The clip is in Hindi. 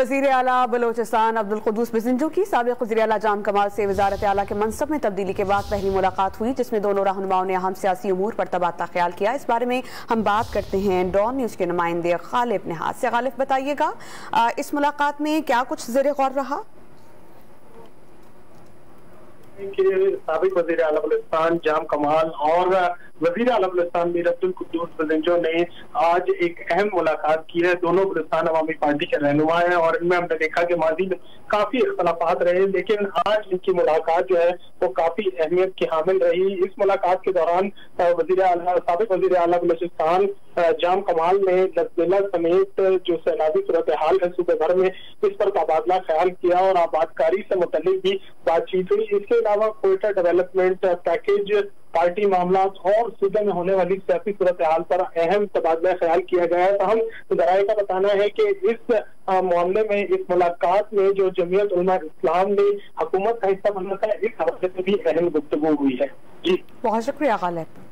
वज़ीर आला बलोचिस्तान अब्दुल कुद्दूस बिज़ंजो की साबिक़ वज़ीर आला जाम कमाल से वज़ारत आला के मनसब में तब्दीली के बाद पहली मुलाकात हुई, जिसमें दोनों रहनुमाओं ने अहम सियासी उमूर पर तबादला ख्याल किया। इस बारे में हम बात करते हैं डॉन न्यूज़ के नुमाइंदे गालिब निहाज से। गालिब, बताइएगा इस मुलाकात में क्या कुछ ज़ेर गौर रहा? साबिक़ वज़ीर आला बलोचिस्तान जाम कमाल और वज़ीर आला बलोचिस्तान मीर अब्दुल कुद्दूस बिज़ंजो ने आज एक अहम मुलाकात की है। दोनों बलोचिस्तान अवामी पार्टी के रहनुमा हैं और इनमें हमने देखा कि माजी में काफी इख्तलाफात रहे, लेकिन आज इनकी मुलाकात जो है वो काफी अहमियत की हामिल रही। इस मुलाकात के दौरान साबिक़ वज़ीर आला बलोचिस्तान जाम कमाल ने लसबेला समेत जो सैलाबी सूरत हाल है सूबे भर में, इस पर तबादला ख्याल किया और आबादकारी से मुतल्लिक भी बातचीत हुई। इसके अलावा कोयटा डेवलपमेंट पैकेज, पार्टी मामला और सूबे में होने वाली सियासी सूरत हाल पर अहम तबादला ख्याल किया गया है। तो हम ज़राए का बताना है कि इस मामले में, इस मुलाकात में जो जमीयत उलमा इस्लाम ने हुकूमत का हिस्सा बनना था, इस हवाले से भी अहम गुफ्तगू हुई है। जी, बहुत शुक्रिया गालिब।